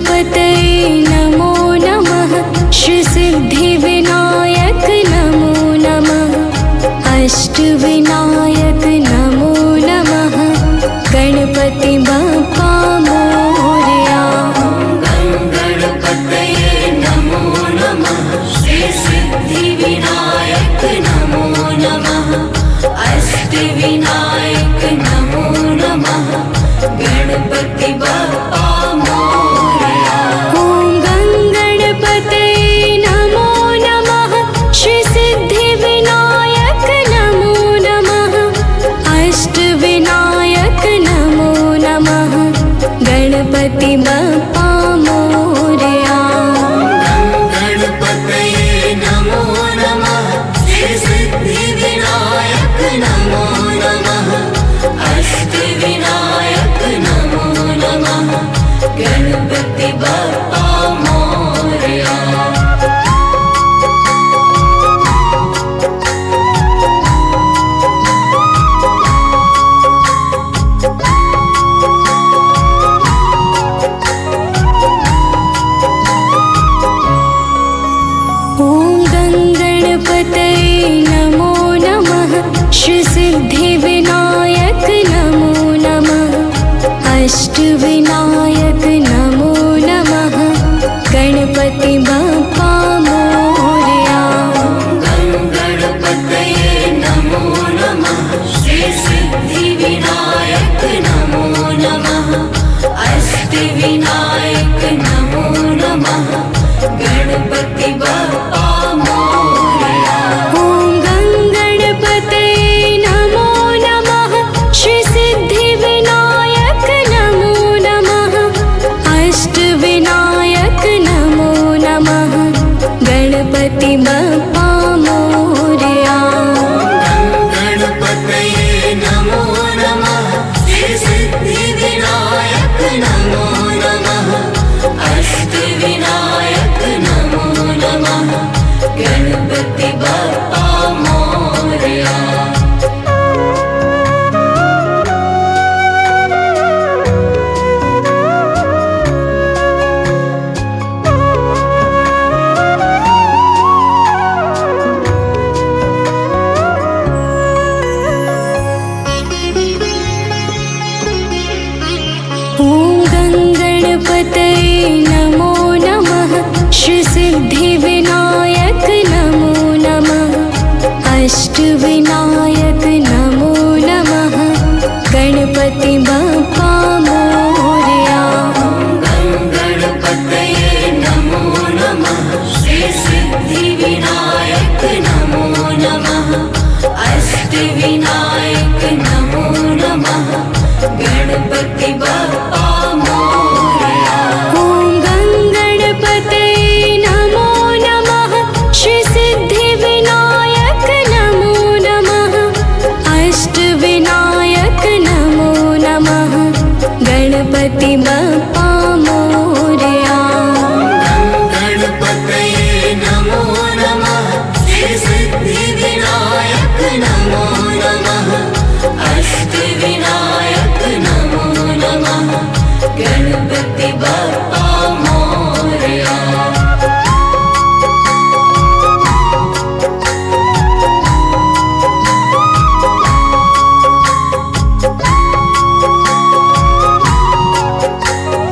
गणपतये नमो नमः। श्रीसिद्धिविनायक नमो नमः। अष्टविनायक नमो नमः। गणपति बप्पा मोरया। गणपतये नमो नमः। श्रीसिद्धिविनायक नमो नमः। अष्टविनायक नमो नमः। गणपति बप्पा मोरया। ॐ गणपतये नमो नमः। श्रीसिद्धिविनायक नमो नमः। अष्टविनायक नमो नमः। गणपति बप्पा मोरया। गणपतये नमो नमः। श्रीसिद्धिविनायक नमो नमः। अष्टविनायक नमो नमः। गणपति बप्पा मोरया। ॐ गणपतये नमो नमः। श्रीसिद्धिविनायक नमो नमः। अष्टविनायक नमो नमः। गणपति बप्पा मोरया। गणपतये नमो नमः। श्रीसिद्धिविनायक नमो नमः। अष्टविनायक नमो नमः। गणपति बप्पा मोरया। ॐ गणपतये नमो नमः। श्रीसिद्धिविनायक नमो नमः। अष्टविनायक नमो नमः। गणपति बप्पा मोरया। गणपतये नमो नमः। श्रीसिद्धिविनायक नमो नमः। अष्टविनायक नमो नमः। गणपति बप्पा मोरया। ॐ गणपतये नमो नमः। श्रीसिद्धिविनायक नमो नमः। अष्टविनायक नमो नमः। गणपति बप्पा मोरया। गणपतये नमो नमः। श्रीसिद्धिविनायक नमो नमः। अष्टविनायक नमो नमः। गणपति बप्पा मोरया। ॐ गणपतये नमो नमः। श्रीसिद्धिविनायक नमो नमः। अष्टविनायक नमो नमः। गणपति बप्पा मोरया। गणपतये नमो नमः। श्रीसिद्धिविनायक नमो नमः। अष्टविनायक नमो नमः। गणपति बप्पा मोरया।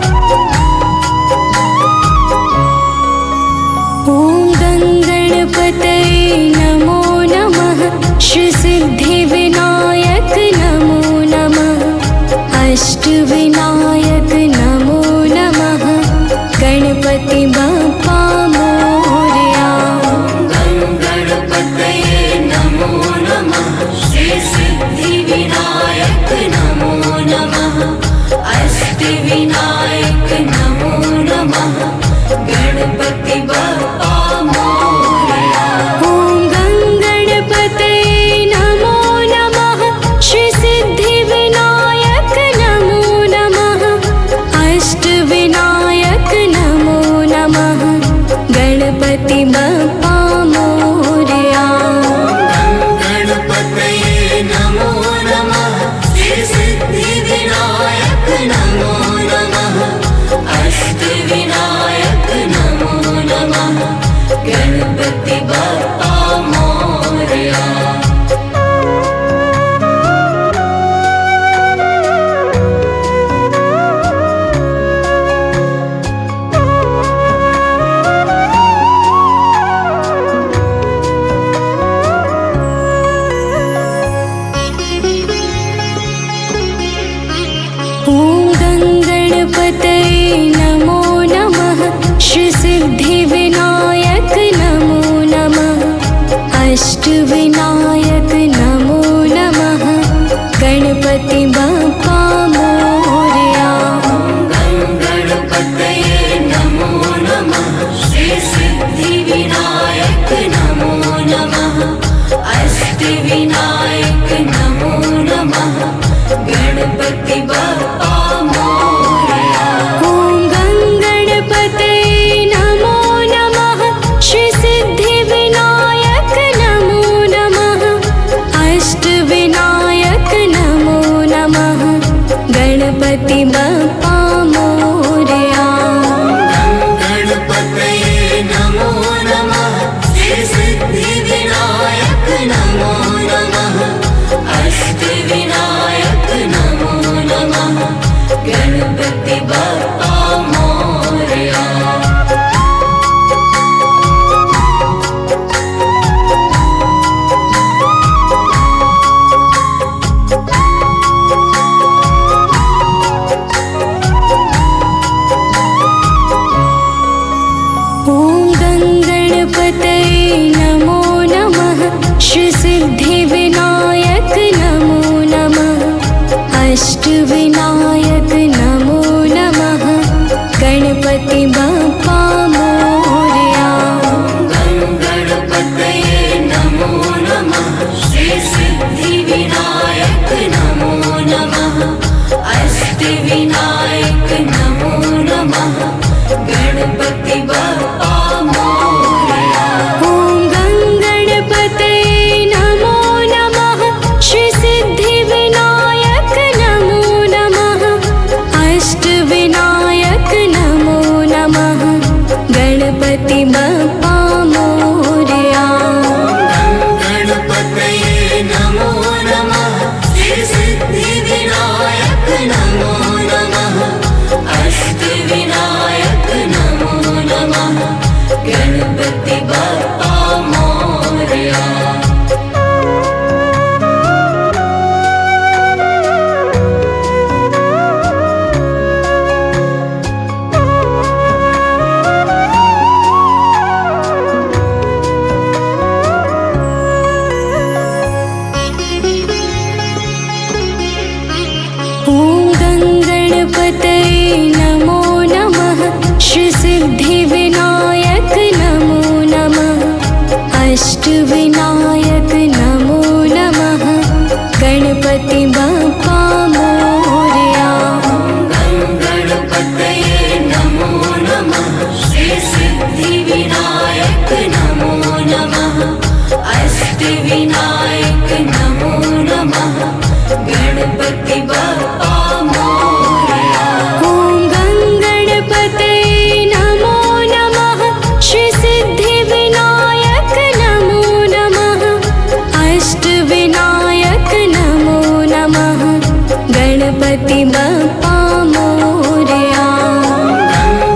ॐ गणपतये नमो नमः श्रीसिद्धिविनायक नमो नमः अष्टविनायक नमो नमः गणपति बप्पा मोरया। गणपतये नमो नमः श्रीसिद्धिविनायक नमो नमः अष्टविनायक नमो नमः गणपति बप्पा मोरया। ॐ गणपतये नमो नमः श्रीसिद्धिविनायक नमो नमः अष्टविनायक नमो नमः गणपति बप्पा मोरया। गणपतये नमो नमः श्रीसिद्धिविनायक नमो नमः अष्टविनायक नमो नमः गणपति बप्पा मोरया। ॐ गणपतये नमो नमः श्रीसिद्धिविनायक नमो नमः अष्टविनायक नमो नमः गणपति बप्पा मोरया। गणपतये नमो नमः श्रीसिद्धिविनायक नमो नमः अष्टविनायक नमो नमः गणपति बप्पा मोरया। ॐ गणपतये नमो नमः श्रीसिद्धिविनायक नमो नमः अष्टविनायक नमो नमः गणपति बप्पा मोरया। गणपतये नमो नमः श्रीसिद्धिविनायक नमो नमः अष्टविनायक नमो नमः गणपति बप्पा मोरया। ॐ गणपतये नमो नमः श्रीसिद्धिविनायक नमो नमः अष्टविनायक नमो नमः गणपति बप्पा मोरया। गणपतये नमो नमः श्रीसिद्धिविनायक नमो नमः अष्टविनायक नमो नमः गणपति बप्पा मोरया। ॐ गणपतये नमो नमः श्रीसिद्धिविनायक नमो नमः अष्टविनायक नमो नमः गणपति बप्पा मोरया।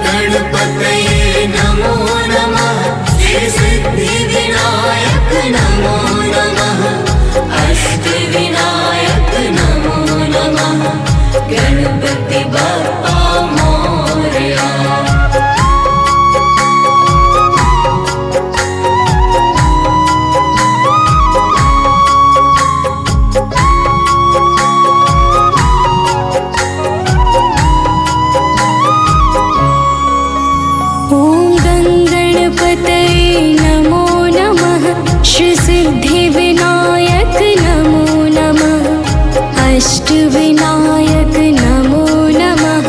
गणपतये नमो नमः श्रीसिद्धिविनायक नमो नमः अष्टविनायक नमो नमः गणपति बप्पा मोरया। ॐ गणपतये नमो नमः श्रीसिद्धिविनायक नमो नमः अष्टविनायक नमो नमः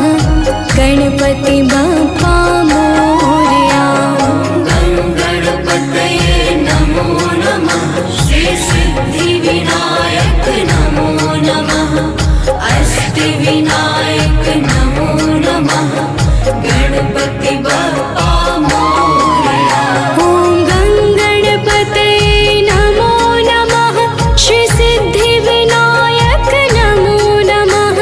गणपति बप्पा मोरया। गणपतये नमो नमः श्रीसिद्धिविनायक नमो नमः अष्टविनायक नमो नमः गणपति बप्पा मोरया। ॐ गणपतये नमो नमः श्रीसिद्धिविनायक नमो नमः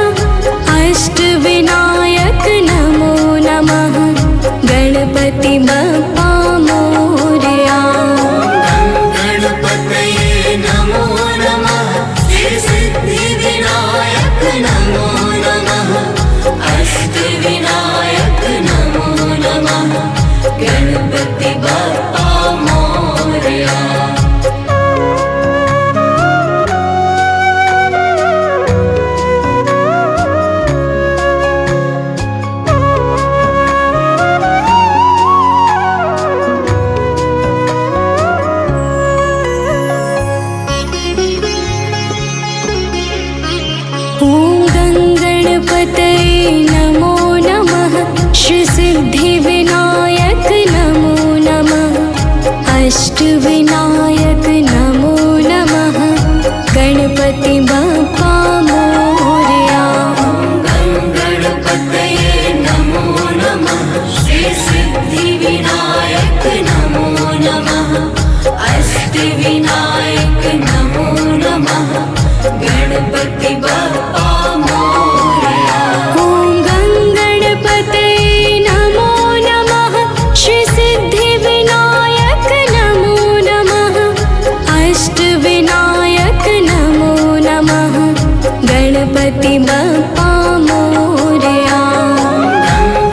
ॐ गङ्गणपतये नमो नमः श्रीसिद्धिविनायक नमो नमः अष्टविनायक नमो नमः गणपति बप्पा मोरया। गणपतये नमो नमः श्री सिद्धिविनायक नमो नमः अष्टविनायक नमो नमः गणपति बप्पा मोरया। ॐ गङ्गणपतये नमो नमः श्रीसिद्धिविनायक नमो नमः अष्टविनायक नमो नमः गणपति बप्पा मोरया।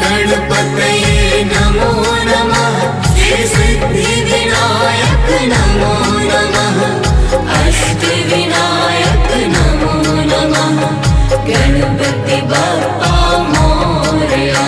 गणपतये नमो नमः श्री सिद्धिविनायक नमो नमः अष्टविनायक नमो नमः गणपति बप्पा मोरया।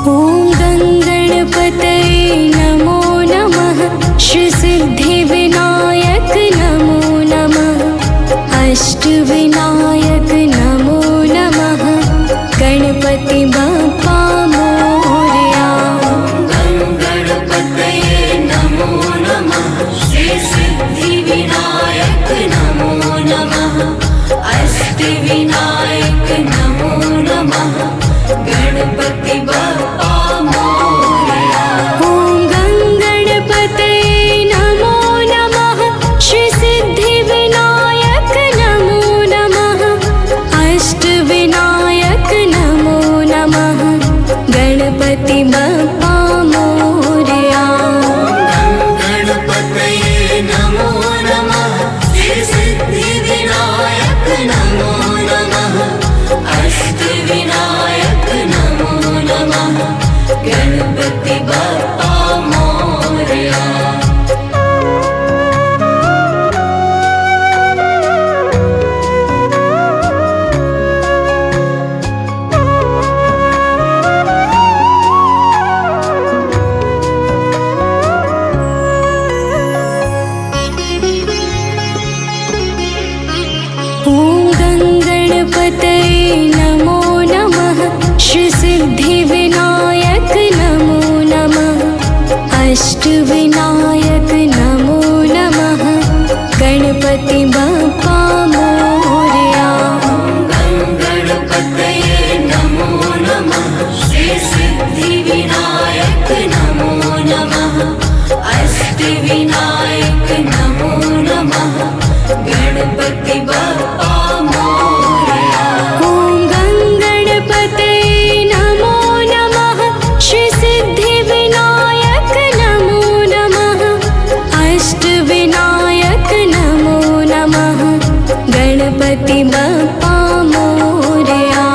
ॐ गङ्गणपतये नमो नमः श्रीसिद्धिविनायक नमो नमः अष्टविनायक नमो नमः गणपति बप्पा मोरया। गणपतये नमो नमः श्री सिद्धिविनायक नमो नमः अष्टविनायक नमो नमः गणपति बप्पा मोरया। ॐ गङ्गणपतये नमो नमः श्रीसिद्धिविनायक नमो नमः अष्टविनायक नमो नमः गणपति बप्पा मोरया। गणपतये नमो नमः श्री सिद्धिविनायक नमो नमः अष्टविनायक नमो नमः गणपति बप्पा मोरया। ॐ गङ्गणपतये नमो नमः श्रीसिद्धिविनायक नमो नमः अष्टविनायक नमो नमः गणपति बप्पा मोरया। गणपतये नमो नमः श्री सिद्धिविनायक नमो नमः अष्टविनायक नमो नमः गणपति बप्पा मोरया। ॐ गङ्गणपतये नमो नमः श्रीसिद्धिविनायक नमो नमः अष्टविनायक नमो नमः गणपति बप्पा मोरया।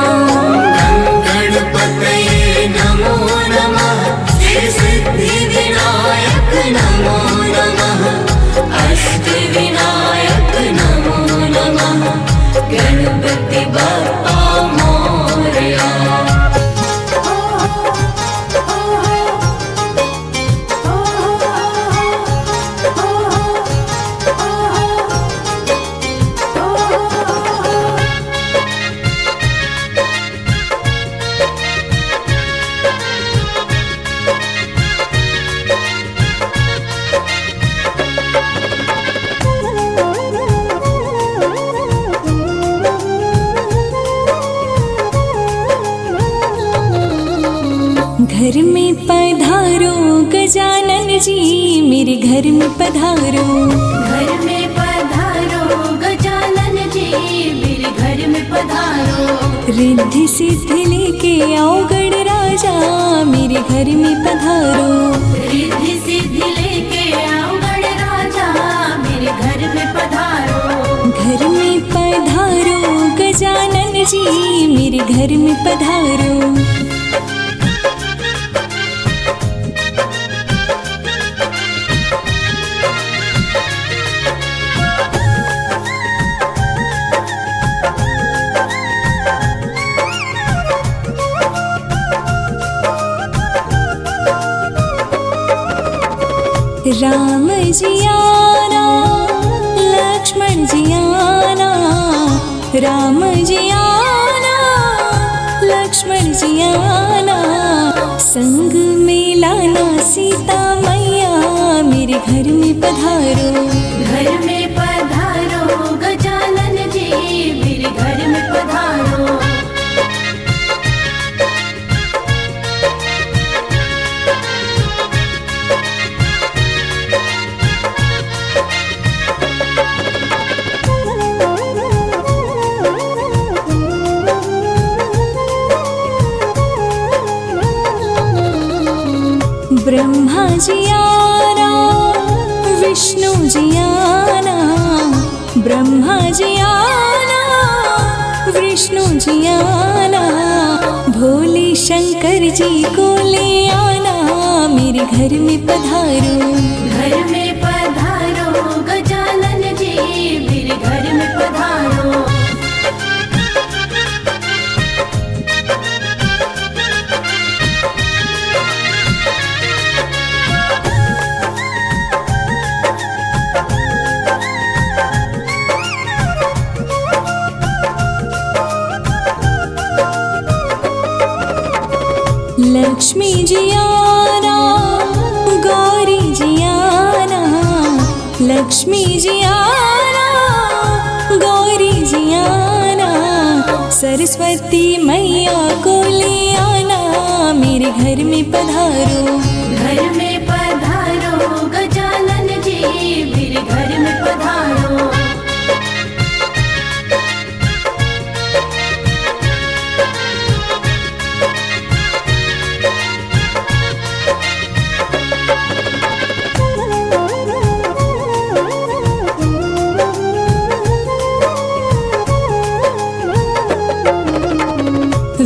गणपतये नमो नमः श्री सिद्धिविनायक नमो नमः अष्टविनायक नमो नमः गणपति बप्पा मोरया। घर में पधारो गजानन जी मेरे घर में पधारो। घर में पधारो गजानन जी मेरे घर में पधारो। रिद्धि सिद्धि लेके आओ गणराजा मेरे घर में पधारो। रिद्धि सिद्धि लेके आओ गणराजा मेरे घर में पधारो। घर में पधारो गजानन जी मेरे घर में पधारो। राम जी आना, लक्ष्मण जी आना, राम जी आना, लक्ष्मण जी आना, संग में लाना सीता मैया, मेरे घर में पधारो। घर में पधारो गजानन जी, मेरे घर में पधारो। ब्रह्मा जी आना, विष्णु जी आना, ब्रह्मा जी आना, विष्णु जी आना, भोले शंकर जी को ले आना, मेरे घर में पधारो। घर में पधारो गजानन जी, मेरे घर में पधारो। लक्ष्मी जी आना, गौरी जी आना, लक्ष्मी जी आना, गौरी जी आना, सरस्वती मैया को ले आना, मेरे घर में पधारो। घर में पधारो गजानन जी, मेरे घर में पधारो।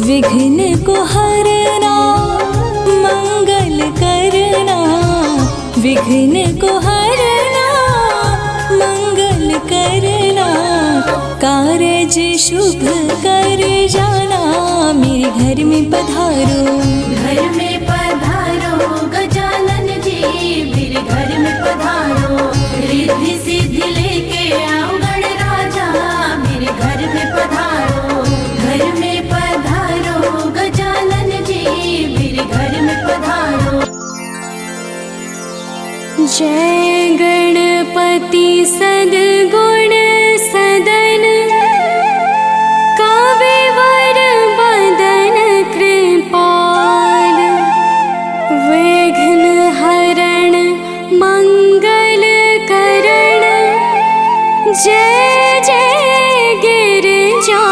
विघ्न को हरना, मंगल करना, विघ्न को हरना, मंगल करना, कारज शुभ कर जाना, मेरे घर में पधारो। घर में पधारो गजानन जी, मेरे घर में पधारो। रिद्धि सिद्धि लेके आओ गणराजा, मेरे घर में पधारो। घर में पधारो गजानन जी, मेरे घर में पधारो। जय गणपति सद्गुण सदन, काव्यवर बदन कृपाल, विघ्न हरण मंगल करण, जय जय गिरिजालाल।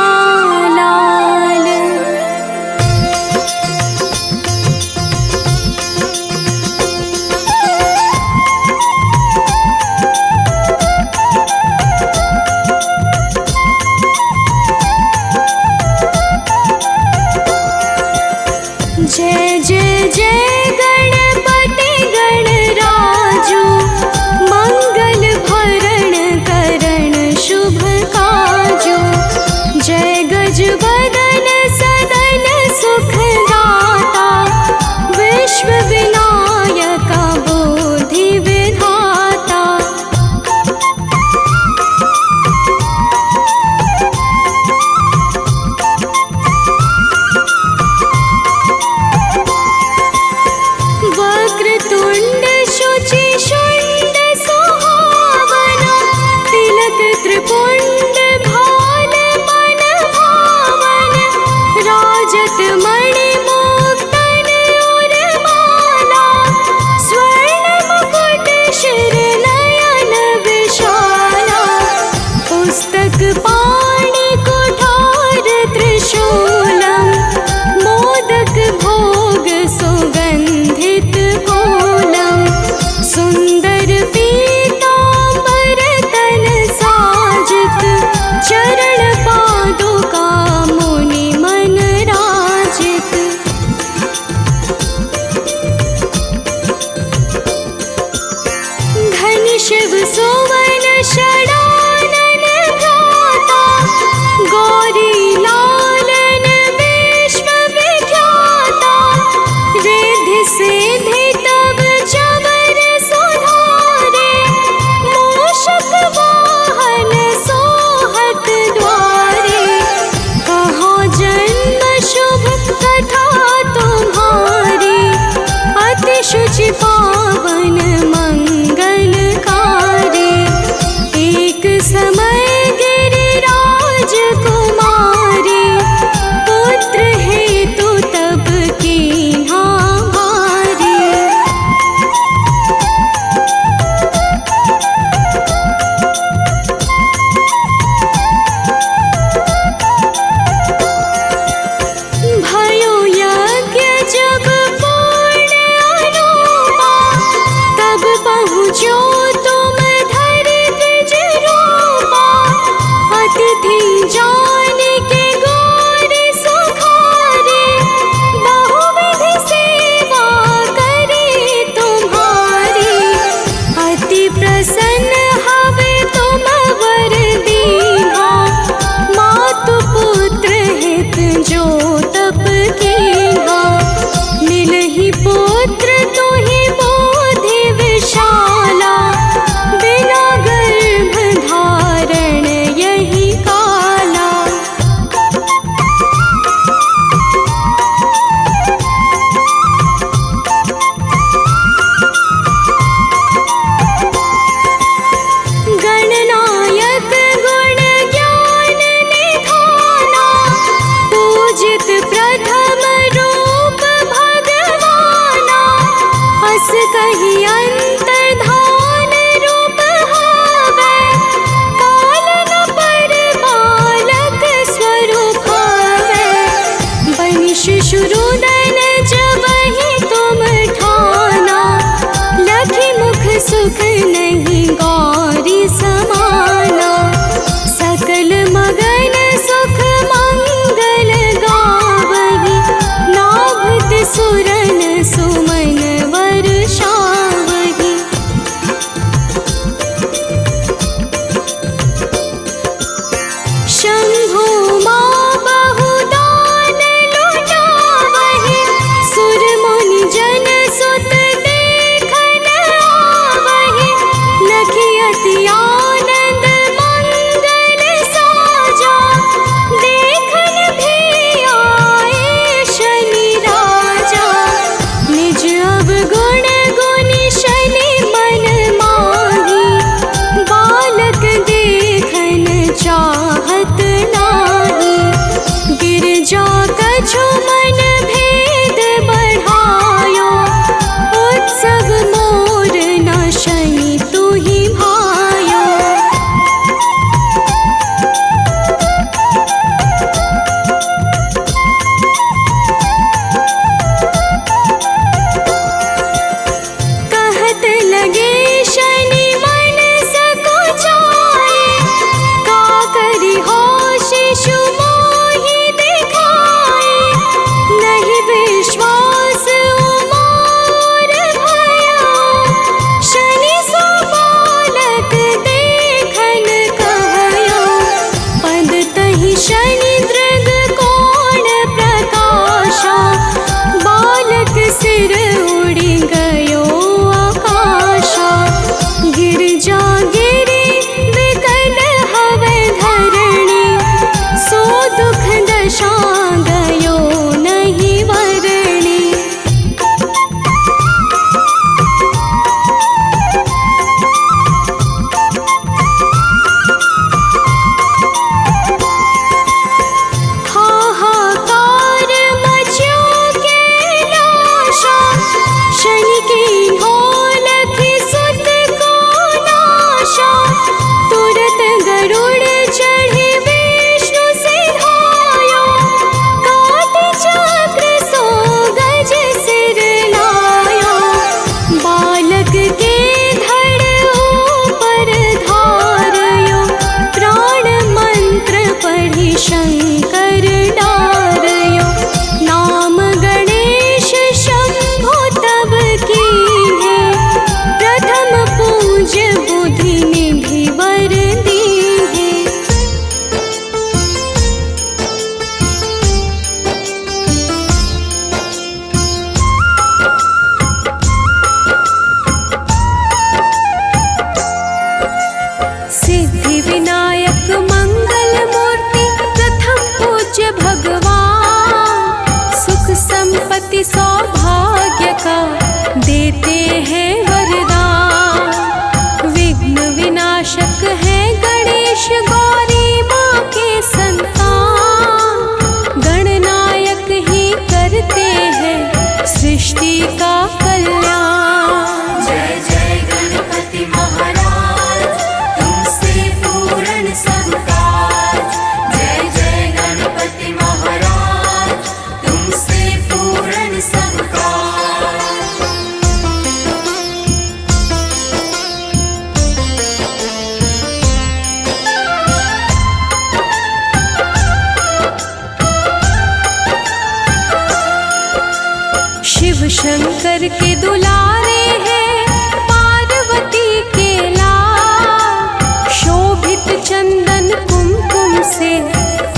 शंकर के दुलारे हैं पार्वती के लाल। शोभित चंदन कुमकुम से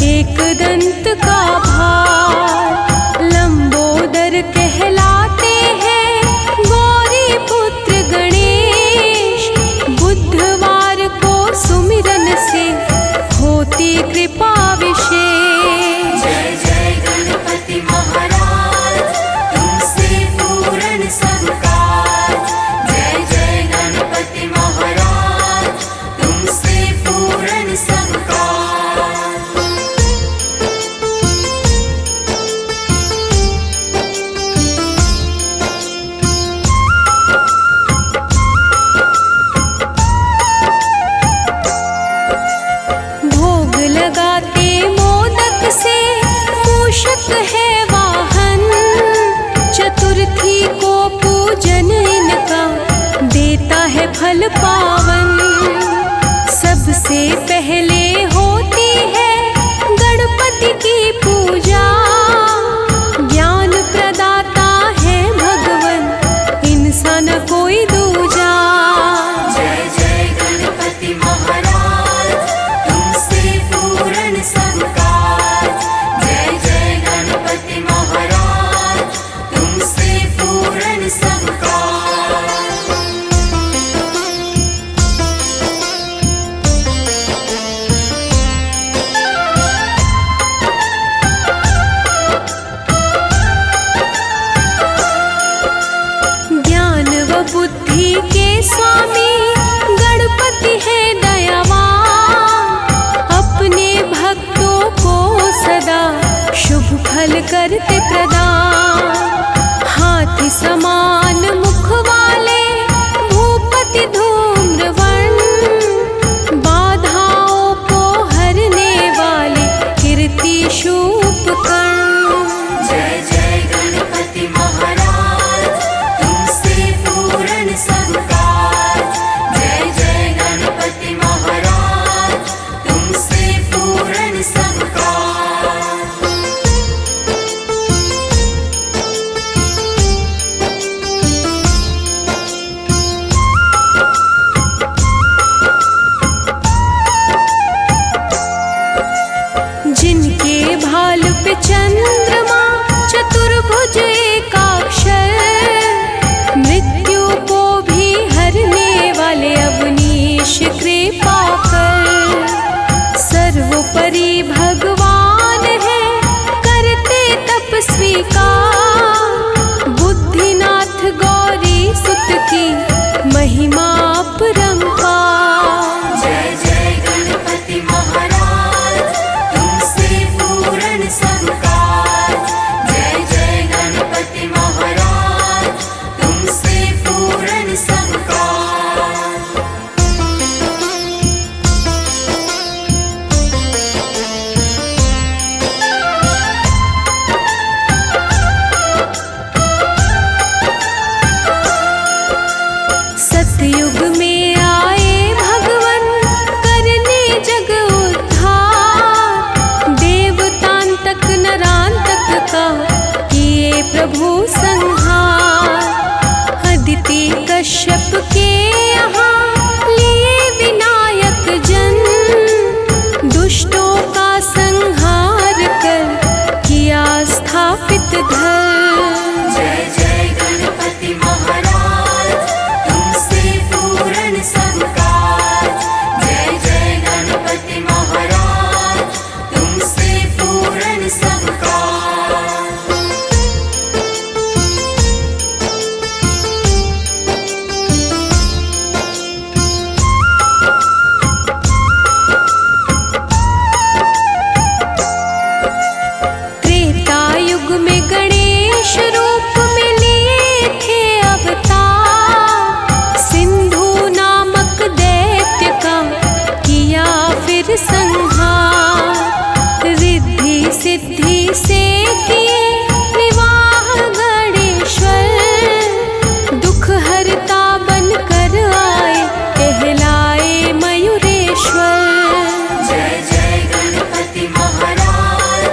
एक दंत का भार। लंबोदर कहलाते हैं गौरी पुत्र गणेश। बुधवार को सुमिरन से होती कृपा विशेष। जय जय गणपति महाराज तुमसे पूर्ण सब काज। जय जय गणपति महाराज तुमसे पूर्ण सब काज। भोग लगाते मोदक से मूषक है वाहन। चतुर्थी को पूजन इनका देता है फल पावन। सबसे पहले होती है गणपति की पूजा। ज्ञान प्रदाता है भगवन इनसा न कोई दूजा। जय जय गणपति महाराज तुमसे पूर्ण सब काज। जय जय गणपति महाराज तुमसे पूर्ण सब काज। ज्ञान व बुद्धि के स्वामी गणपति है दयावान। अपने भक्तों को सदा शुभ फल करते प्रदान। हाथी समान मुख वाले भूपति धूम्रवर्ण। बाधाओं को हरने वाले कीर्ति शूपकर्ण। जय जय गणपति महाराज तुमसे पूर्ण सब काज। जय जय गणपति महाराज तुमसे पूर्ण सब काज। जिनके भाल पे चंद्रमा चतुर्भुज एकाक्षर। मृत्यु को भी हरने वाले अवनीश कृपा कर। सर्वोपरि भगवान है करते तपस्वी का। बुद्धिनाथ गौरी सुत की महिमा अपरंपार। जय जय गणपति महाराज तुमसे पूर्ण सब काज। जय जय गणपति महाराज तुमसे पूर्ण सब काज। सतयुग में आए भगवन करने जग उद्धार। देवतांतक नरांतक का किए प्रभु संहार। अदिति कश्यप के यहाँ लिए विनायक जन। दुष्टों का संहार कर किया स्थापित धर्म। जय जय गणपति महाराज तुमसे पूर्ण सब काज। जय जय गणपति महाराज तुमसे पूर्ण सब काज। त्रेता युग में गणेश रूप में लिए थे अवतार। सिंधु नामक दैत्य का किया फिर संहार। रिद्धि सिद्धि से किए विवाह गणेश्वर। दुख हरता बन कर आए कहलाए मयूरेश्वर। जय जय गणपति महाराज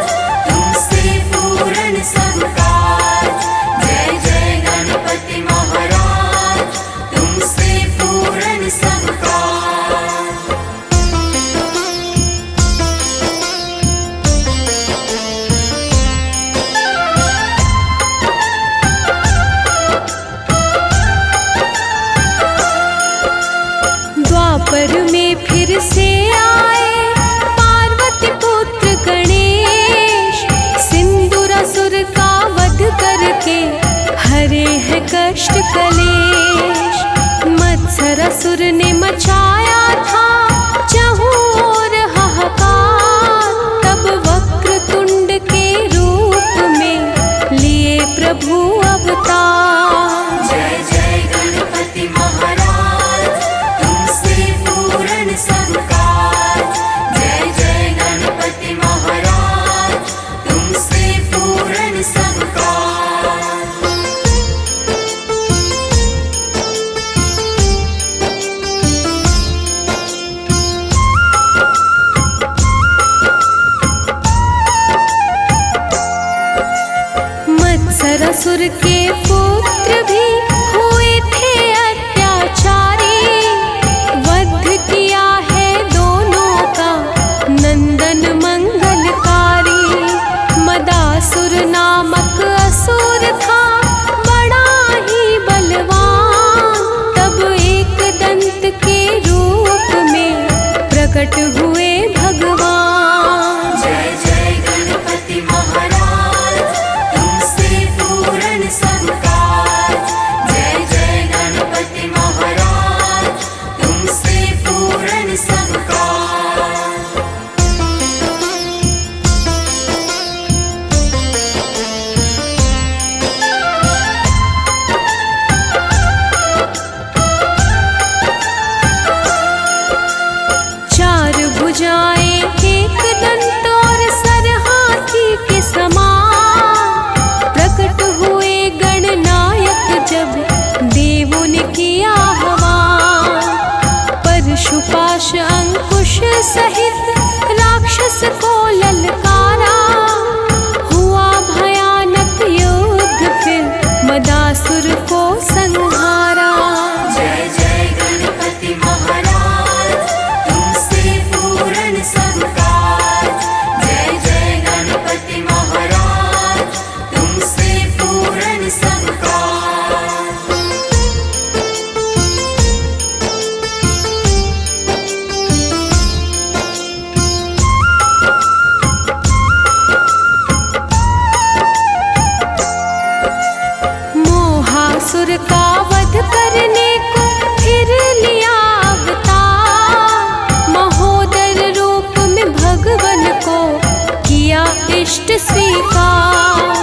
तुमसे पूर्ण सब काज। जय जय के पुत्र भी हुए थे अत्याचारी, वध किया है दोनों का नंदन मंगलकारी। मदासुर नामक असुर था बड़ा ही बलवान, तब एक दंत के रूप में प्रकट हुए भगवान। जय जय गणपति महाराज, तुमसे पूर्ण सब काज। जय जय गणपति महाराज, तुमसे पूर्ण सब काज। चार भुजाएं एक दंत और सर हाथी के समान, प्रकट हुए गणनायक जब देवों ने किया आह्वान। परशुपाश अंकुश सहित राक्षस को ललकारा, हुआ भयानक युद्ध फिर मदासुर को संहारा। जय जय गणपति महाराज, तुमसे पूर्ण सब काज। जय जय गणपति महाराज, तुमसे पूर्ण सब काज। मोहासुर का वध करने को फिर लिया अवतार, महोदर रूप में भगवन को किया इष्ट स्वीकार।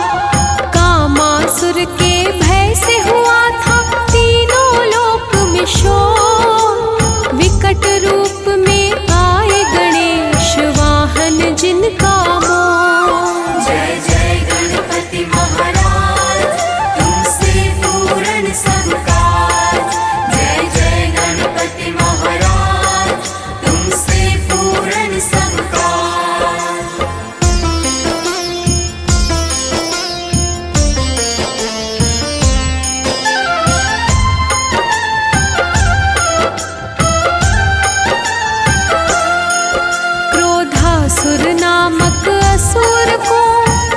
कामासुर के भय से हुआ था तीनों लोक में शोर, विकट रूप में आए गणेश वाहन जिनका मोर। जय जय गणपति महाराज, तुमसे पूर्ण सब काज। जय जय गणपति महाराज, तुमसे पूर्ण सब काज। क्रोधासुर नामक असुर को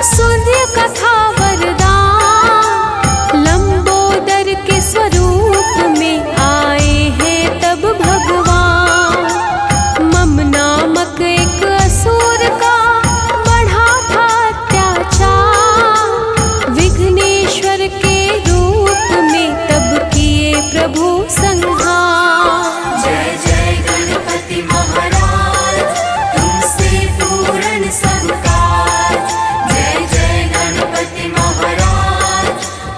सूर्य का था वरदान, लंबोदर के स्वरूप में आए हैं तब भगवान। मम नामक एक असुर का बढ़ा था अत्याचार, विघ्नेश्वर के रूप में तब किए प्रभु संहार। जय जय गणपति महाराज, तुमसे पूर्ण सब काज। जय जय गणपति महाराज,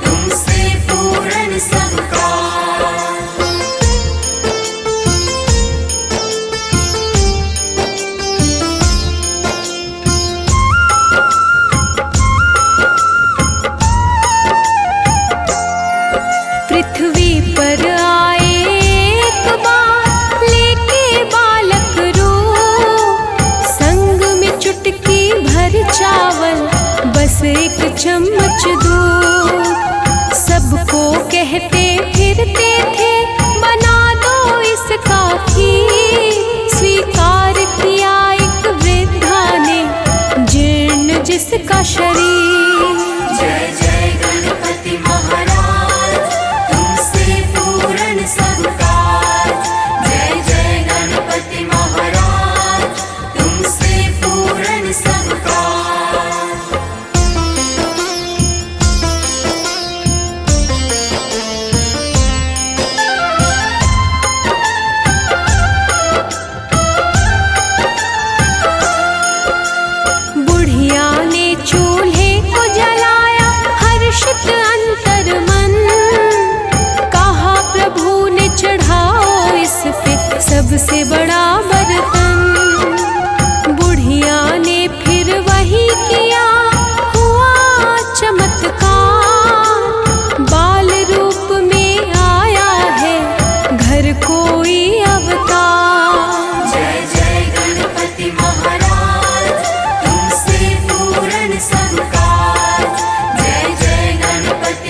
तुमसे पूर्ण सब काज। पृथ्वी पर आए एक बार लेके बालक रूप, संग में चुटकी भर चावल बस एक चम्मच दूध। सबको कहते फिरते थे बना दो इसका खीर, स्वीकार किया एक वृद्धा ने जीर्ण जिसका शरीर। जय जय गणपति महाराज, तुमसे पूर्ण सब काज। जय जय गणपति महाराज, तुमसे पूर्ण सब काज। बुढ़िया ने चूल्हे को जलाया हर्षित अंतर मन, कहा प्रभु ने चढ़ाओ इस पे सबसे बड़ा बर्तन। बुढ़िया ने फिर वही किया, हुआ चमत्कार, बाल रूप में आया है घर कोई अवतार। जय जय गणपति महाराज, तुमसे पूर्ण सब काज। जय जय गणपति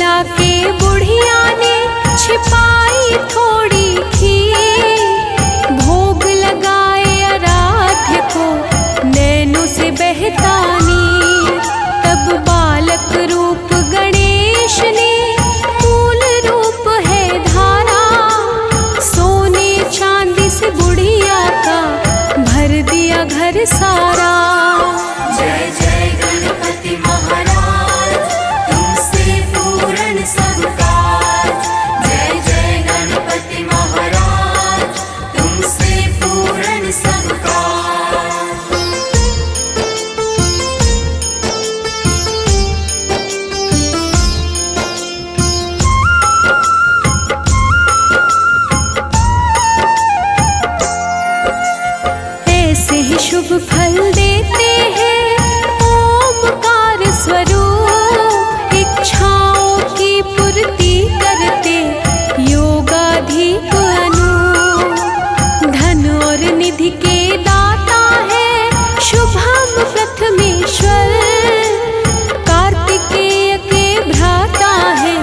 जाके बुढ़िया ने छिपाई थोड़ी खीर, भोग लगाए आराध्य को नैनों से बहता नीर। तब बालक रूप गणेश ने मूल रूप है धारा, सोने चांदी से बुढ़िया का भर दिया घर सारा। जय जय गणपति महाराज, तुमसे पूर्ण सब काज। जय जय गणपति महाराज, तुमसे पूर्ण सब काज। ऐसे ही शुभ फल देते हैं ओमकार स्वरूप, इच्छाओं की पूर्ति करते योगाधीप अनूप। धन और निधि के दाता है शुभम प्रथमेश्वर, कार्तिकेय के भ्राता है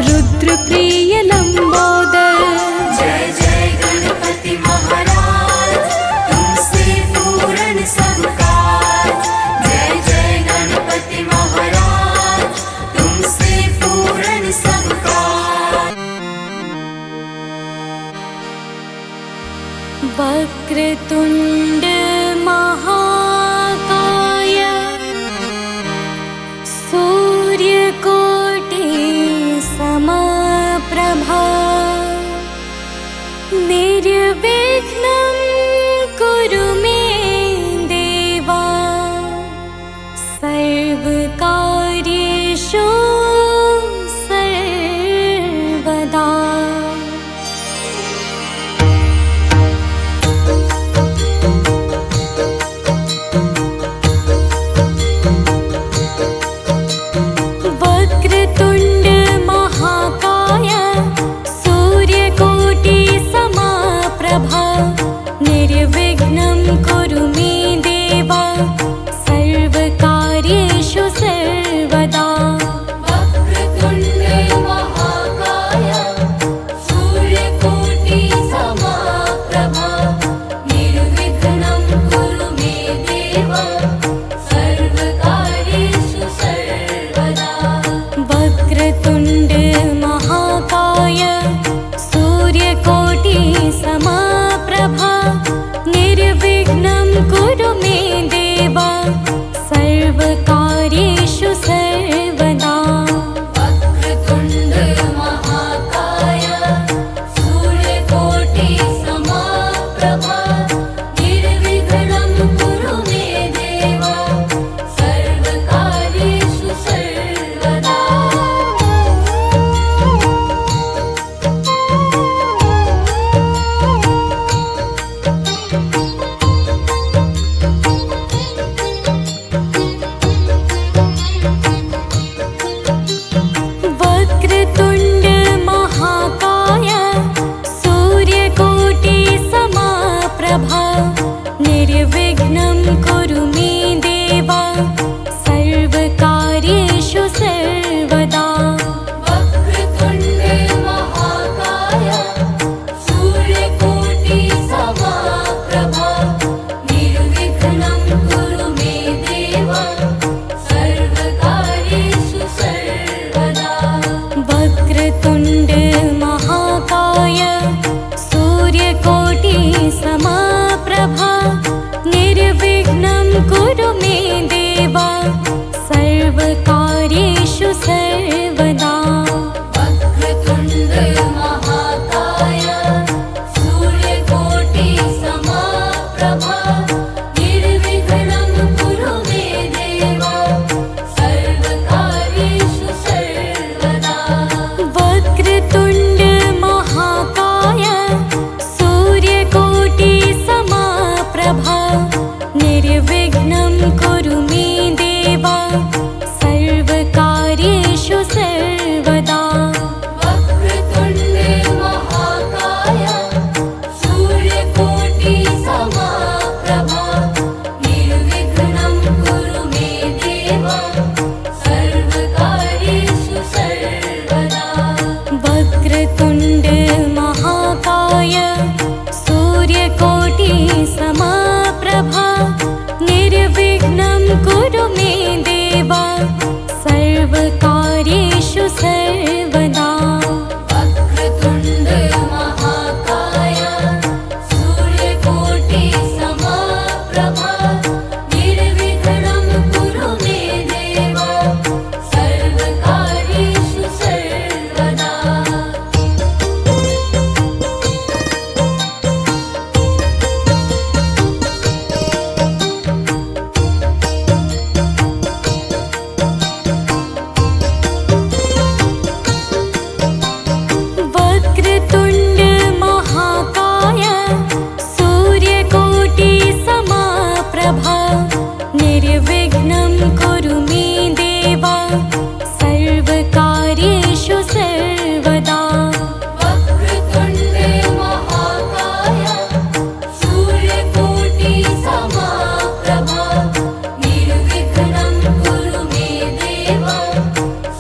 रुद्र प्रिय लंबोदर। जय जय गणपति महाराज, तुमसे पूर्ण सब काज। जय जय गणपति महाराज, तुमसे पूर्ण सब काज। वक्रतुंड महाकाय, सूर्यकोटि समप्रभा, निर्विघ्नं कुरु मे देवा, सर्वकार्येषु सर्वदा। वक्रतुंड महाकाय, सूर्यकोटि समप्रभा, निर्विघ्नं कुरु मे देवा, सर्वकार्येषु सर्वदा। वक्रतुंड महाकाय, सूर्यकोटि समप्रभा, निर्विघ्नं कुरु मे देवा, सर्वकार्येषु सर्वदा। वक्रतुंड महाकाय, सूर्यकोटि समप्रभा, निर्विघ्नं कुरु मे देवा, सर्वकार्येषु सर्वदा। वक्रतुंड महाकाय, सूर्यकोटि समप्रभा, निर्विघ्नं कुरु मे देवा, सर्वकार्येषु सर्वदा। वक्रतुंड महाकाय, सूर्यकोटि समप्रभा, निर्विघ्नं कुरु मे देवा, सर्वकार्येषु सर्वदा। वक्रतुंड महाकाय, सूर्यकोटि समप्रभा, निर्विघ्नं कुरु मे देवा, सर्वकार्येषु सर्वदा। वक्रतुंड महाकाय, सूर्यकोटि समप्रभा, निर्विघ्नं कुरु मे देवा, सर्वकार्येषु सर्वदा। वक्रतुंड महाकाय, सूर्यकोटि समप्रभा, निर्विघ्नं कुरु मे देवा, सर्वकार्येषु सर्वदा। वक्रतुंड महाकाय,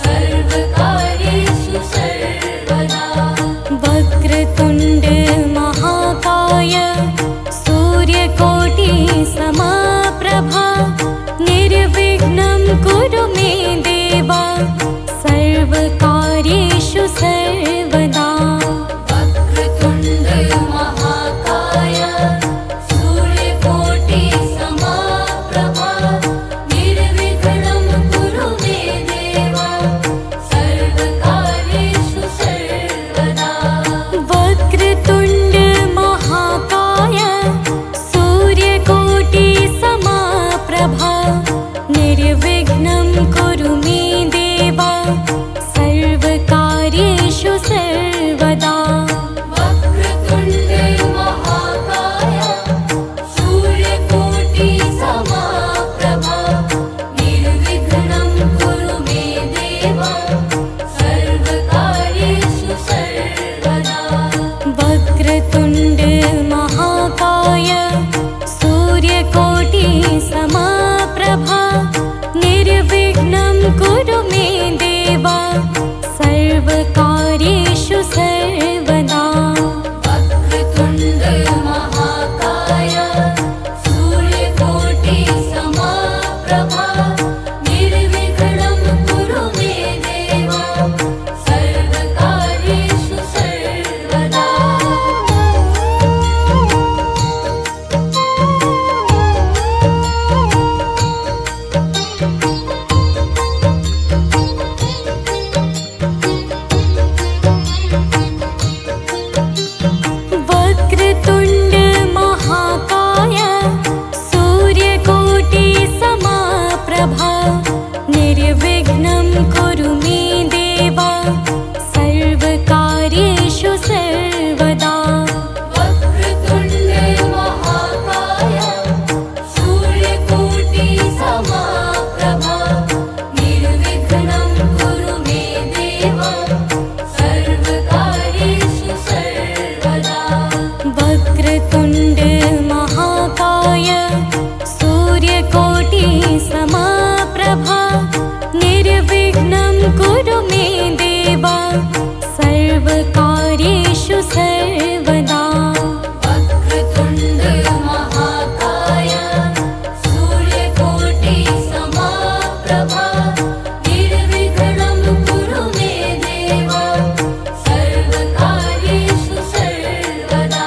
सर्वकार्येषु सर्वदा। वक्रतुण्ड महाकाय सूर्यकोटि समप्रभा निर्विघ्नं कुरु मे देव सर्वकार्येषु सर्वदा। वक्रतुण्ड महाकाय सूर्यकोटि समप्रभा निर्विघ्नं कुरु मे देव सर्वकार्येषु सर्वदा। वक्रतुण्ड महाकाय सूर्यकोटि समप्रभा निर्विघ्नं कुरु मे देव सर्वकार्येषु सर्वदा। वक्रतुण्ड महाकाय सूर्यकोटि समप्रभा निर्विघ्नं कुरु मे देव सर्वकार्येषु सर्वदा। वक्रतुण्ड महाकाय सूर्यकोटि समप्रभा निर्विघ्नं कुरु मे देव सर्वकार्येषु सर्वदा। वक्रतुण्ड महाकाय सूर्यकोटि समप्रभा निर्विघ्नं कुरु मे देव सर्वकार्येषु सर्वदा। वक्रतुण्ड महाकाय सूर्यकोटि समप्रभा निर्विघ्नं कुरु मे देव सर्वकार्येषु सर्वदा। वक्रतुण्ड महाकाय सूर्यकोटि समप्रभा निर्विघ्नं कुरु मे देव सर्वकार्येषु सर्वदा। वक्रतुण्ड महाकाय सूर्यकोटि समप्रभा निर्विघ्नं कुरु मे देव सर्वकार्येषु सर्वदा। वक्रतुण्ड महाकाय सूर्यकोटि समप्रभा निर्विघ्नं कुरु मे देव सर्वकार्येषु सर्वदा।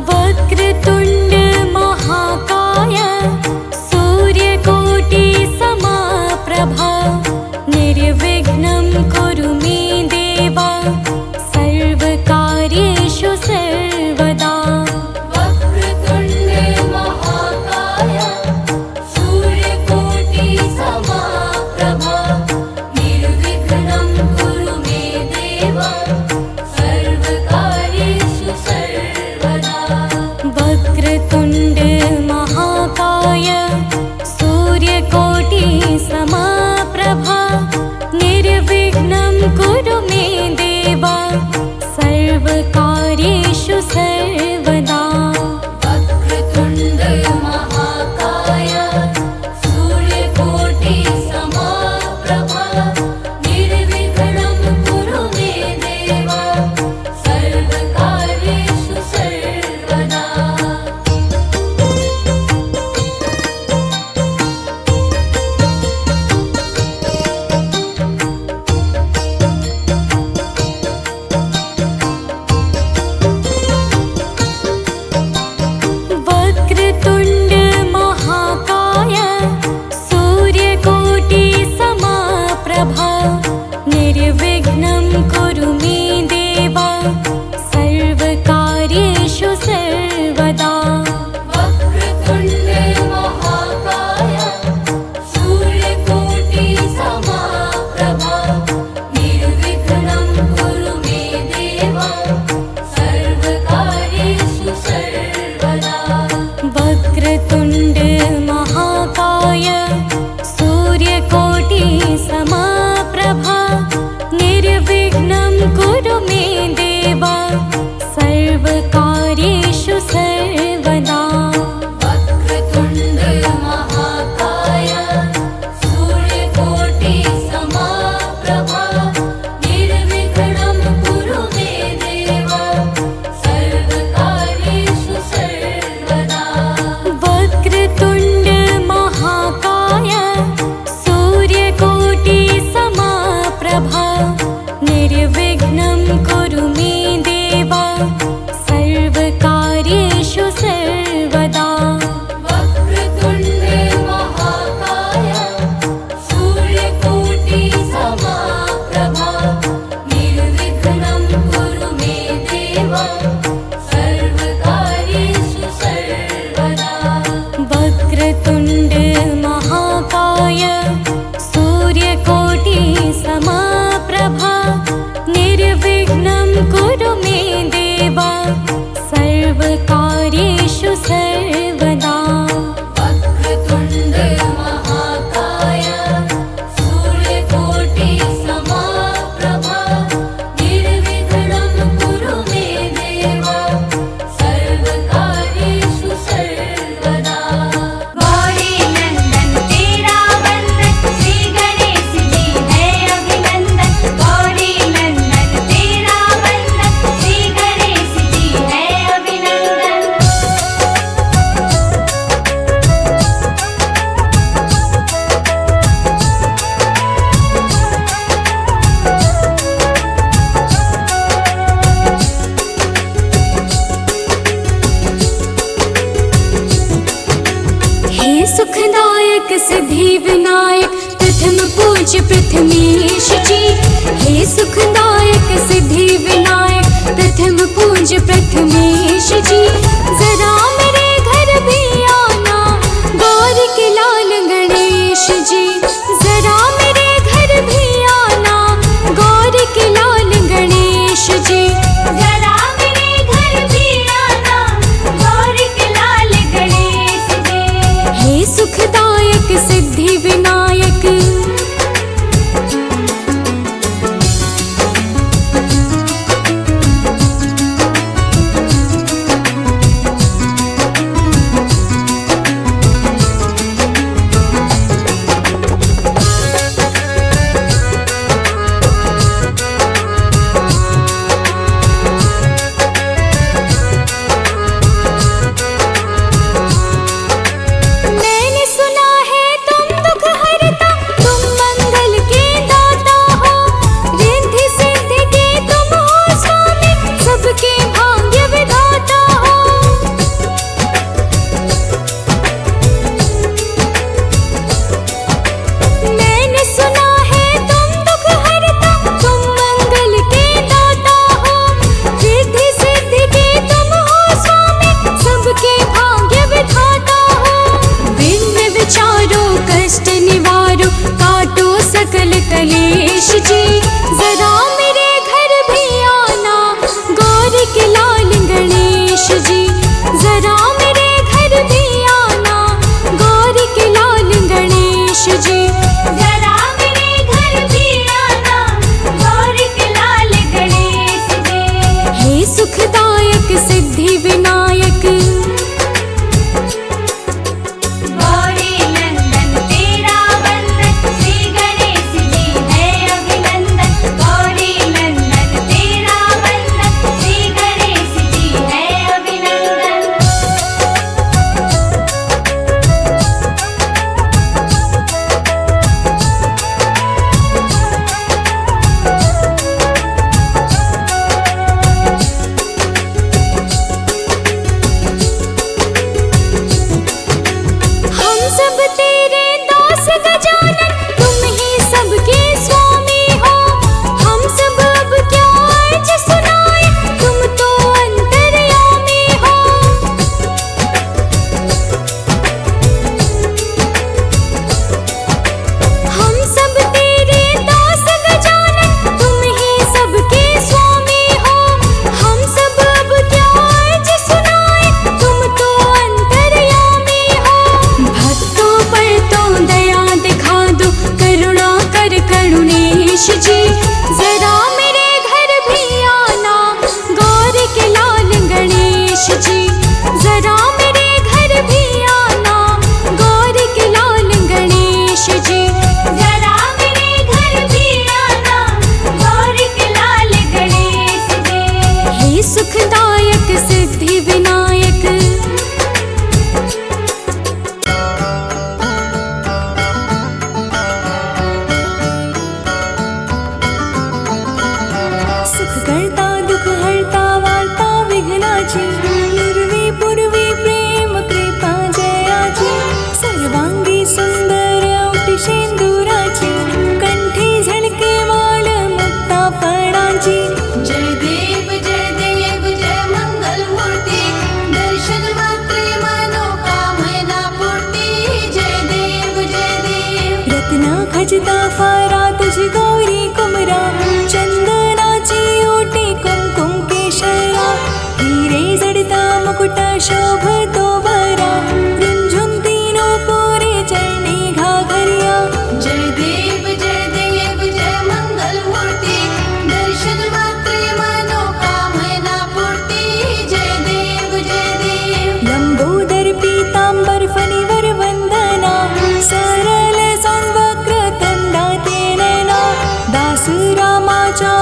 वक्रतुण्ड महाकाय सूर्यकोटि समप्रभा निर्विघ्नं कुरु मे देव सर्वकार्येषु सर्वदा। वक्रतुण्ड महाकाय सूर्यकोटि समप्रभा निर्विघ्नं कुरु मे देव सर्वकार्येषु सर्वदा। वक्रतुण्ड महाकाय सूर्यकोटि समप्रभा निर्विघ्नं कुरु मे देव सर्वकार्येषु सर्वदा। वक्रतुण्ड महाकाय सूर्यकोटि समप्रभा निर्विघ्नं कुरु मे देव सर्वकार्येषु सर्वदा। वक्रतुण्ड महाकाय सूर्यकोटि समप्रभा सिद्धि विनायक प्रथम पूज्य प्रथमेश जी। हे सुखदायक सिद्धि विनायक प्रथम पूज्य प्रथमेश जी। जरा मेरे घर भी आना गौर के लाल गणेश जी। जरा मेरे घर भी आना गौर के लाल गणेश जी। जरा मेरे घर भी आना गौर के लाल गणेश जी। हे सुखदायक सिद्धि विनायक। मैंने सुना है तुम दुख हरता, तुम मंगल के दाता हो। रिद्धि सिद्धि के तुम हो स्वामी, सबके भाग्य विधाता हो। मैंने सुना है तुम दुख हरता, तुम मंगल के दाता हो। रिद्धि सिद्धि के तुम हो स्वामी, सबके भाग्य विधाता हो। विघ्न विचारो कष्ट निवारो, काटो सकल कलेश जी। जरा मेरे घर भी आना गौर के लाल गणेश जी। जरा मेरे घर भी आना गौर के लाल गणेश जी। जरा मेरे घर भी आना गौर के लाल गणेश जी। हे सुखदायक सिद्धि विनायक। गौरी नंदन तेरा वंदन, श्री गणेश जी है अभिनंदन। गौरी नंदन तेरा वंदन, श्री गणेश जी है अभिनंदन। हम सब तेरे दास गजानन, तुम ही सबके स्वामी हो। हम सब अब क्या अर्ज सुनाए, तुम तो अंतर्यामी हो। हम सब तेरे दास गजानन, तुम ही सबके स्वामी हो। हम सब अब क्या अर्ज सुनाए, तुम तो अंतर्यामी हो। भक्तों पर तो दया दिखा दो, करुणा कर करुणेश जी। जरा मेरे घर भी आना गौर के लाल गणेश जी। जरा मेरे घर भी आना गौर के लाल गणेश जी। जरा मेरे घर भी आना गौर के लाल गणेश जी। हे सुखदायक सिद्धि विनायक। सुख करता दुख हरता वार्ता विघ्नाची, पूर्वी पूर्वी प्रेम कृपा जयाची। सर्वांगी सुंदर औटी शेंदुराची, कंठी झळके माळ मुक्ता फळाची। जय देव जय मंगल मूर्ती, दर्शन मात्रे मनोकामना पूर्ती। जय देव रत्न खचिता फारा तुझी गौरी कुमरा, चंदनाची ओटी कुमकुम केशरा। हिरे जडता मुकुट शोभतो बरा, रुंझुन तीनों पोरे चरणी घाघरिया। जय देव जय मंगल मूर्ती, दर्शन मात्रे मनोकामना पूर्ती। जय देव लंबोदर पीतांबर फणीवर वंदना, सरल सौंवक्र तंदाते नयना। दास रामाच्या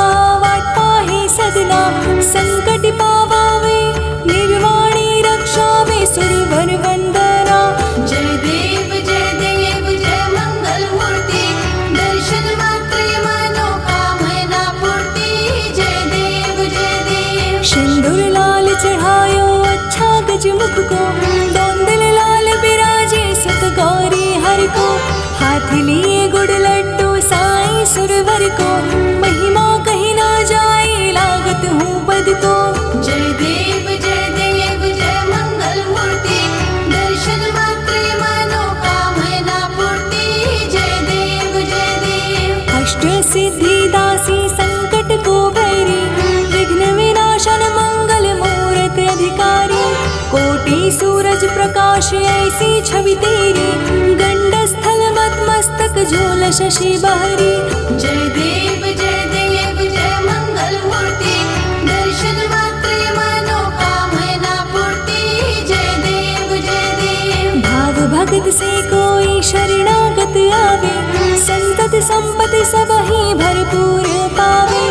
वाट पाही सदना, संकटी पावावे निर्वाणी रक्षावे सुरवर वंदना। जय देव जय मंगल मूर्ती, दर्शन मात्रे मनोकामना पूर्ती। जय देव सिंदूर लाल चढ़ायो अच्छा गजमुख को, दौंदल लाल बिराजे सुत गौरी हर को। हाथ लिए गुड़ लड्डू साईं सुरवर को, महिमा कही ना जाए लागत हूँ पद को। जय देव जय मंगल मूर्ति, दर्शन मात्रे मनोकामना पूर्ति। जय देव अष्ट सिद्धि दासी संकट को बैरी, विघ्न विनाशन मंगल मूरत अधिकारी। कोटि सूरज प्रकाश ऐसी छवि तेरी, गंड स्थल मत मस्तक झूल शशि बहरी। जय देव जय मंगल मूर्ति, दर्शन मात्रे मनोकामना पूर्ति। जय देव भाव भगत से कोई शरणागत आवे, संतत संपत्ति सब ही भरपूर पावे।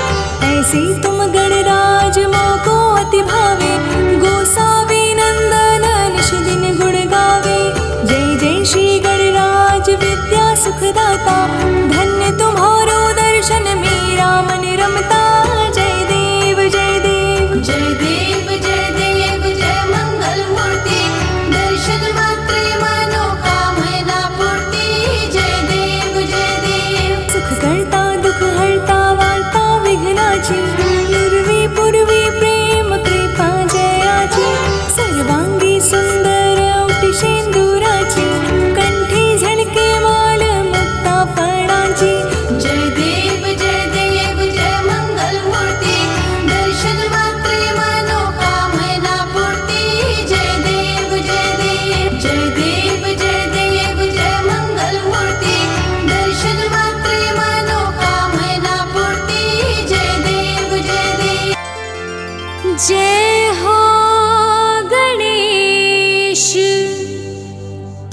ऐसी तुम गणराज मोको अति भावे, गोसावी नंदन निश दिन गुण गावे। जय जय श्री गणराज विद्या सुखदाता, धन्य तुम्हारो दर्शन मेरा मन रमता। जय देव जय मंगल मूर्ति, दर्शन मात्रे मनोकामना पूर्ति। जय देव सुख करता दुख हरता वार्ता विघ्नाची, पूर्वी पूर्वी प्रेम कृपा जयाची। सर्वांगी सुंदर औटी शेंदुराची, कंठी झळके माळ मुक्ता फळाची। जय देव जय मंगल मूर्ति, दर्शन मात्रे मनोकामना पूर्ति। जय देव जय मंगल मूर्ति, दर्शन मात्रे मनोकामना पूर्ति। जय देव जय हो गणेश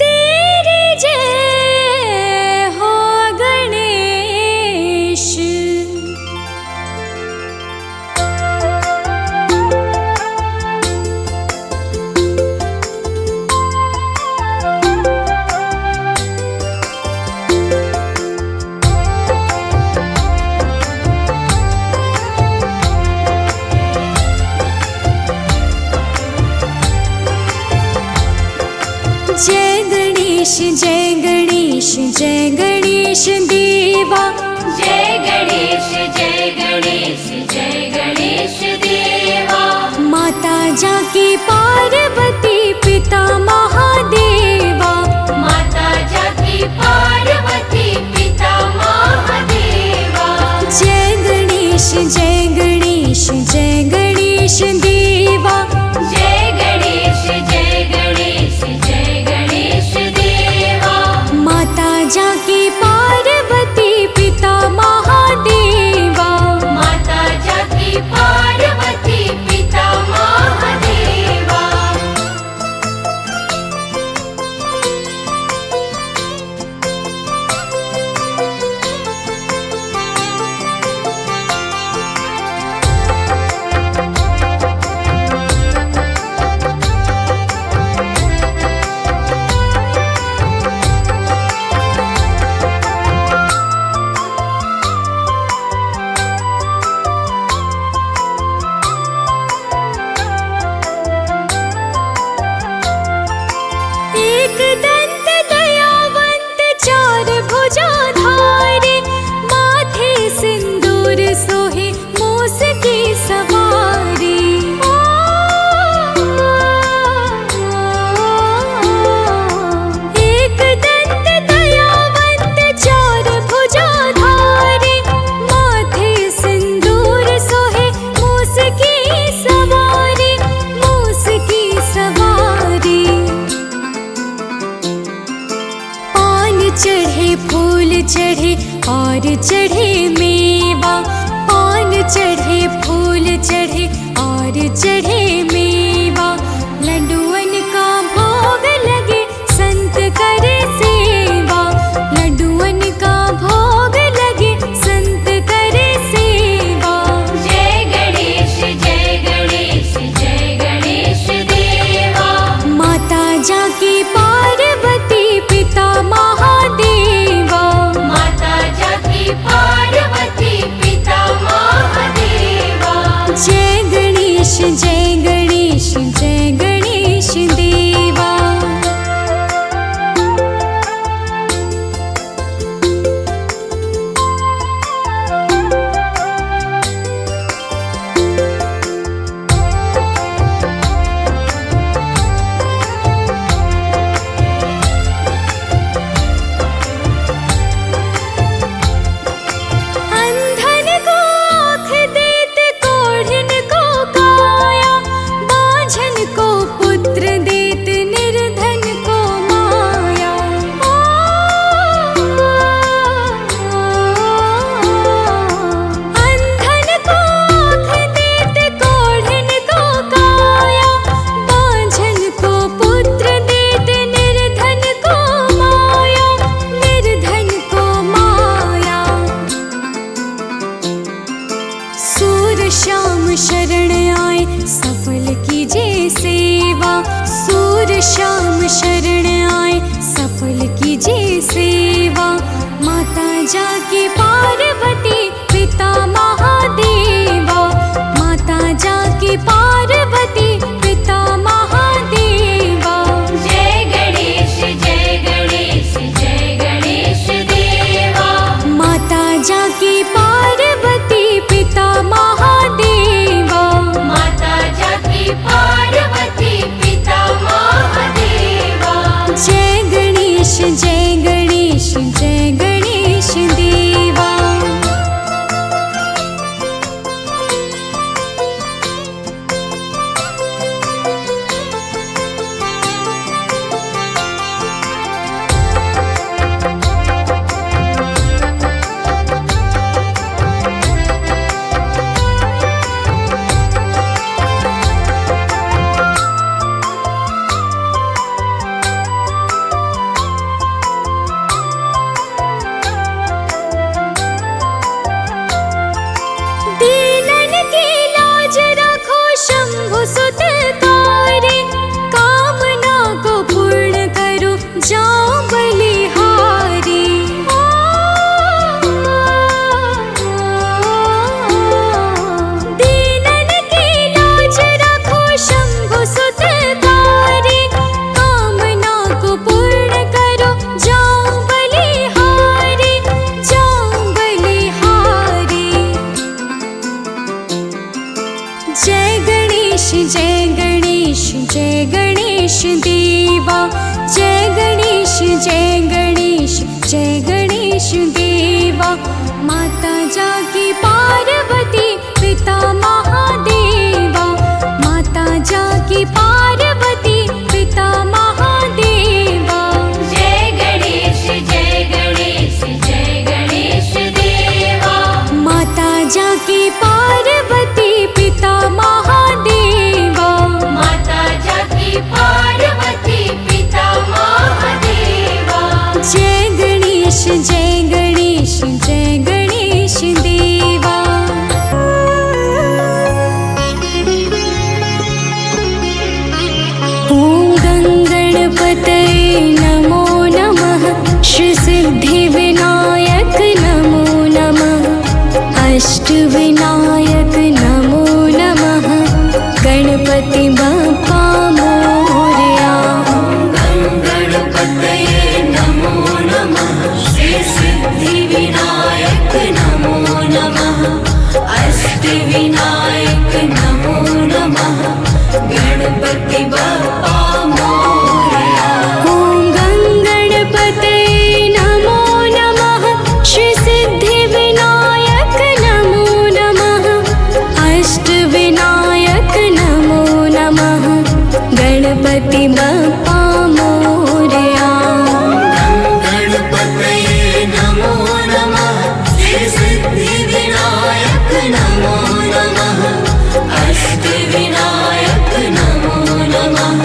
तेरी जय हो गणेश। जय गणेश जय गणेश जय गणेश देवा। जय गणेश जय गणेश देवा। माता जाकी पार्वती पिता महादेवा, माता जाकी पार्वती पिता महादेवा। जय गणेश जय गणेश जय गणेश देवा। जय गणेश जय गणेश देवा। माता जाकी पार्वती पिता महादेवा, माता जाकी पार्वती पिता महादेवा। एक दंत दयावंत चार भुजाधारे, माथे सिंदूर सोहे मूस की सवारी। एक दंत दयावंत चार भुजाधारे, माथे सिंदूर सोहे मूस की सवारी। मूस की सवारी पान चढ़े फूल चढ़े और चढ़े मेवा। पान चढ़े फूल चढ़े और चढ़े मेवा। लड्डुअन का भोग लगे संत करे सेवा। लड्डुअन का भोग लगे संत करे सेवा। जय गणेश जय गणेश देवा। माता जाकी पार्वती पिता महादेवा, माता जाकी पार्वती पिता महादेवा। जय गणेश जय गणेश श्याम शरण आए सफल कीजिए सेवा। सूर श्याम शरण आए सफल कीजिए सेवा। माता जाकी पार्वती पिता महादेवा। माता जाकी पार्वती पिता महादेवा। जय गणेश जय गणेश जय गणेश देवा। माता जाकी पार्वती पिता महादेवा। माता जाकी पार्वती पिता महादेवा। जय गणेश जय गणेश जय गणेश देवा। दीनन की लाज रखो शंभु सुत तारे। कामना को पूर्ण करो जाओ बलिहारी। दीनन की लाज रखो शंभु सुत तारे। कामना को पूर्ण करो जाओ बलिहारी। जाओ बलिहारी। जय गणेश जय गणेश जय गणेश देवा। जय गणेश जय गणेश जय गणेश देवा। माता जाकी पार्वती पिता महादेवा। माता जाकी पार्वती पिता महादेवा। जय गणेश जय गणेश जय गणेश देवा। माता जाकी पार्वती पिता महादेवा। माता जाकी पार्वती पिता महादेवा। जय गणेश जय गणेश जय गणेश देवा। ॐ गणपतये नमो नमः। श्री सिद्धि विनायक नमो नमः। अष्टविनायक नमो नमः। गणपति बप्पा मोरया। गणपतये नमो नमः। श्री सिद्धि विनायक नमो नमः। अष्टविनायक नमो नमः। गणपति बप्पा मोरया। ॐ गणपतये नमो नमः। श्री सिद्धि विनायक नमो नमः। अष्टविनायक नमो नमः। गणपति बप्पा मोरया। गणपतये नमो नमः। श्री सिद्धि विनायक नमो नमः। अष्टविनायक नमो नमः।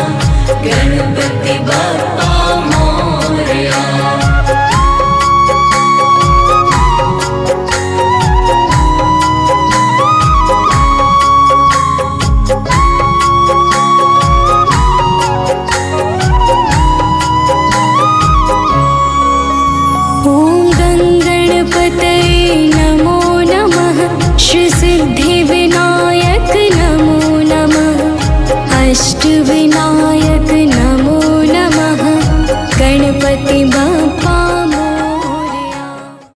गणपति बप्पा मोरया। ॐ गणपतये नमो नमः। श्री सिद्धि विनायक नमो नमः। अष्टविनायक